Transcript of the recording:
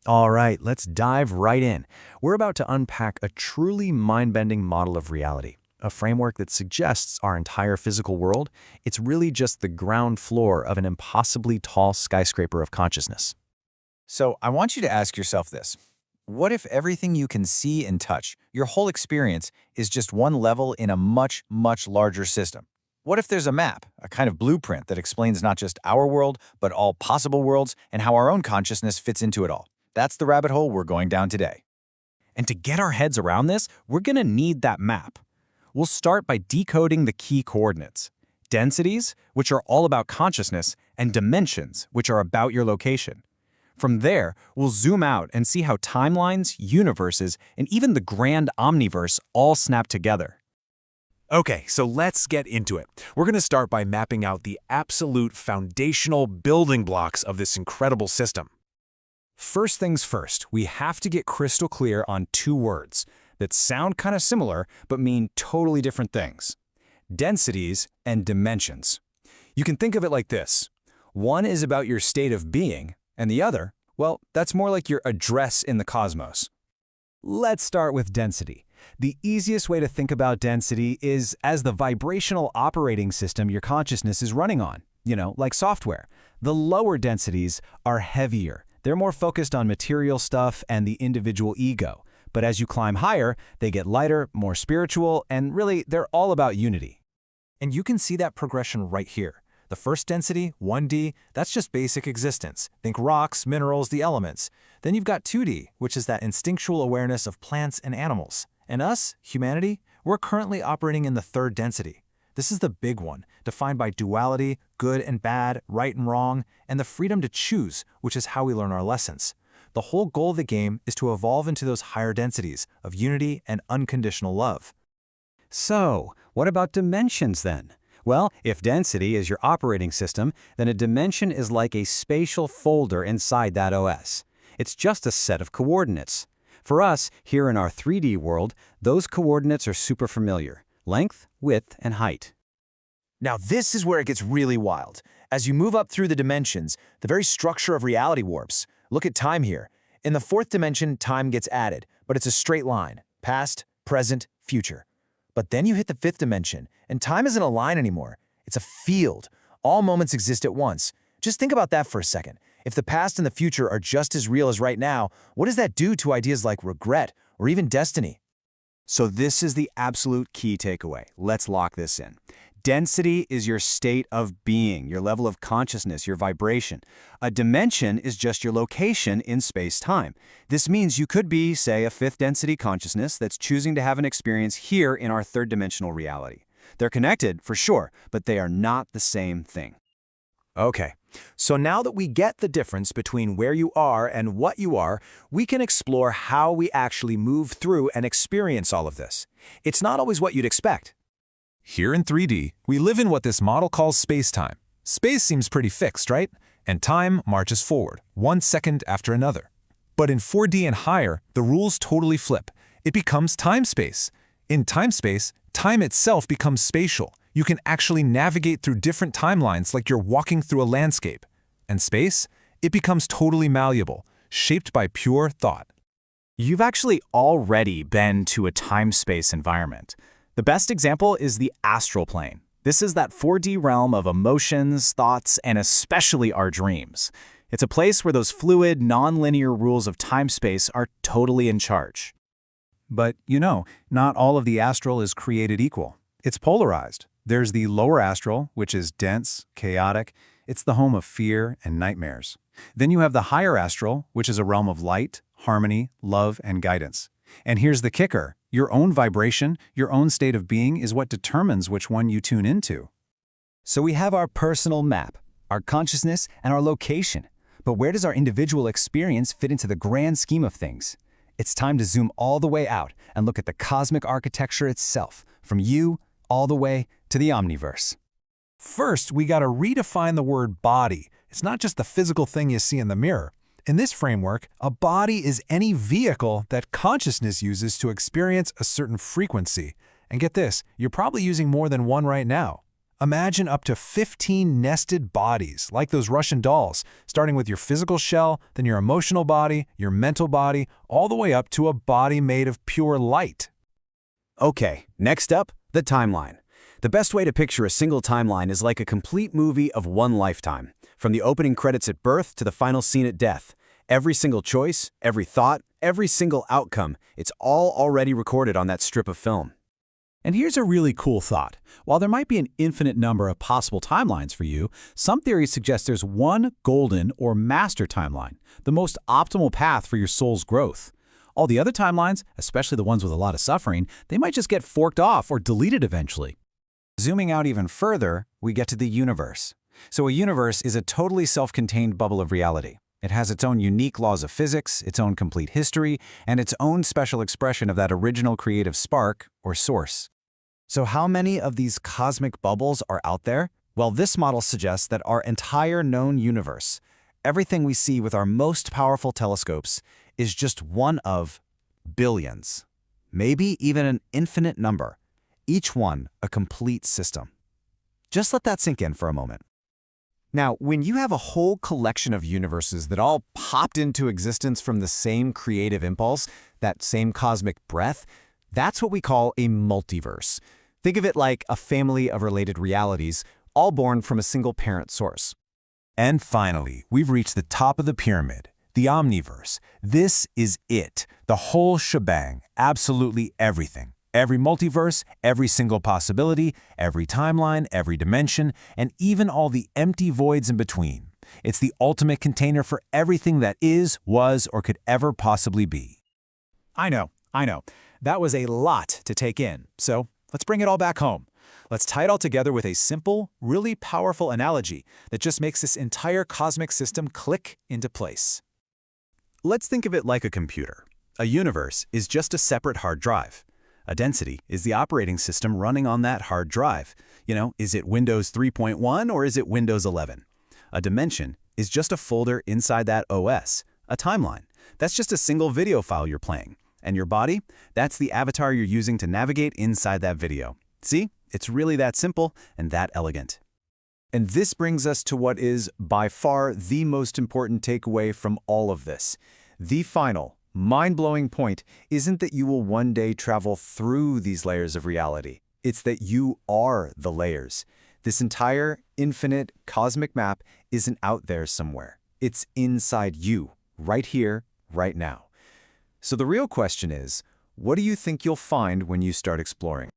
All right, let's dive right in. We're about to unpack a truly mind-bending model of reality, a framework that suggests our entire physical world, it's really just the ground floor of an impossibly tall skyscraper of consciousness. So I want you to ask yourself this. What if everything you can see and touch, your whole experience, is just one level in a much, much larger system? What if there's a map, a kind of blueprint that explains not just our world, but all possible worlds and how our own consciousness fits into it all? That's the rabbit hole we're going down today. And to get our heads around this, we're going to need that map. We'll start by decoding the key coordinates. Densities, which are all about consciousness, and dimensions, which are about your location. From there, we'll zoom out and see how timelines, universes, and even the grand omniverse all snap together. Okay, so let's get into it. We're going to start by mapping out the absolute foundational building blocks of this incredible system. First things first, we have to get crystal clear on two words that sound kind of similar but mean totally different things. Densities and dimensions. You can think of it like this. One is about your state of being, and the other, well, that's more like your address in the cosmos. Let's start with density. The easiest way to think about density is as the vibrational operating system your consciousness is running on, like software. The lower densities are heavier. They're more focused on material stuff and the individual ego. But as you climb higher, they get lighter, more spiritual, and really, they're all about unity. And you can see that progression right here. The first density, 1D, that's just basic existence. Think rocks, minerals, the elements. Then you've got 2D, which is that instinctual awareness of plants and animals. And us, humanity, we're currently operating in the third density. This is the big one, defined by duality, good and bad, right and wrong, and the freedom to choose, which is how we learn our lessons. The whole goal of the game is to evolve into those higher densities of unity and unconditional love. So, what about dimensions then? Well, if density is your operating system, then a dimension is like a spatial folder inside that OS. It's just a set of coordinates. For us, here in our 3D world, those coordinates are super familiar: length, width, and height. Now this is where it gets really wild. As you move up through the dimensions, the very structure of reality warps. Look at time here. In the fourth dimension, time gets added, but it's a straight line: past, present, future. But then you hit the fifth dimension, and time isn't a line anymore. It's a field. All moments exist at once. Just think about that for a second. If the past and the future are just as real as right now, what does that do to ideas like regret or even destiny? So this is the absolute key takeaway. Let's lock this in. Density is your state of being, your level of consciousness, your vibration. A dimension is just your location in space-time. This means you could be, say, a fifth density consciousness that's choosing to have an experience here in our third dimensional reality. They're connected, for sure, but they are not the same thing. Okay, so now that we get the difference between where you are and what you are, we can explore how we actually move through and experience all of this. It's not always what you'd expect. Here in 3D, we live in what this model calls spacetime. Space seems pretty fixed, right? And time marches forward, 1 second after another. But in 4D and higher, the rules totally flip. It becomes timespace. In timespace, time itself becomes spatial. You can actually navigate through different timelines like you're walking through a landscape. And space? It becomes totally malleable, shaped by pure thought. You've actually already been to a time-space environment. The best example is the astral plane. This is that 4D realm of emotions, thoughts, and especially our dreams. It's a place where those fluid, non-linear rules of time-space are totally in charge. But, not all of the astral is created equal. It's polarized. There's the lower astral, which is dense, chaotic. It's the home of fear and nightmares. Then you have the higher astral, which is a realm of light, harmony, love, and guidance. And here's the kicker. Your own vibration, your own state of being is what determines which one you tune into. So we have our personal map, our consciousness, and our location. But where does our individual experience fit into the grand scheme of things? It's time to zoom all the way out and look at the cosmic architecture itself, from you all the way to the omniverse. First, we got to redefine the word body. It's not just the physical thing you see in the mirror. In this framework, a body is any vehicle that consciousness uses to experience a certain frequency. And get this, you're probably using more than one right now. Imagine up to 15 nested bodies, like those Russian dolls, starting with your physical shell, then your emotional body, your mental body, all the way up to a body made of pure light. Okay, next up, the timeline. The best way to picture a single timeline is like a complete movie of one lifetime. From the opening credits at birth to the final scene at death. Every single choice, every thought, every single outcome, it's all already recorded on that strip of film. And here's a really cool thought. While there might be an infinite number of possible timelines for you, some theories suggest there's one golden or master timeline, the most optimal path for your soul's growth. All the other timelines, especially the ones with a lot of suffering, they might just get forked off or deleted eventually. Zooming out even further, we get to the universe. So a universe is a totally self-contained bubble of reality. It has its own unique laws of physics, its own complete history, and its own special expression of that original creative spark or source. So how many of these cosmic bubbles are out there? Well, this model suggests that our entire known universe, everything we see with our most powerful telescopes, is just one of billions, maybe even an infinite number, each one a complete system. Just let that sink in for a moment. Now, when you have a whole collection of universes that all popped into existence from the same creative impulse, that same cosmic breath, that's what we call a multiverse. Think of it like a family of related realities, all born from a single parent source. And finally, we've reached the top of the pyramid, the omniverse. This is it, the whole shebang, absolutely everything. Every multiverse, every single possibility, every timeline, every dimension, and even all the empty voids in between. It's the ultimate container for everything that is, was, or could ever possibly be. I know. That was a lot to take in. So let's bring it all back home. Let's tie it all together with a simple, really powerful analogy that just makes this entire cosmic system click into place. Let's think of it like a computer. A universe is just a separate hard drive. A density is the operating system running on that hard drive. Is it Windows 3.1 or is it Windows 11? A dimension is just a folder inside that OS. A timeline, that's just a single video file you're playing. And your body, that's the avatar you're using to navigate inside that video. See, it's really that simple and that elegant. And this brings us to what is, by far, the most important takeaway from all of this. The final, mind-blowing point isn't that you will one day travel through these layers of reality. It's that you are the layers. This entire, infinite, cosmic map isn't out there somewhere. It's inside you, right here, right now. So the real question is, what do you think you'll find when you start exploring?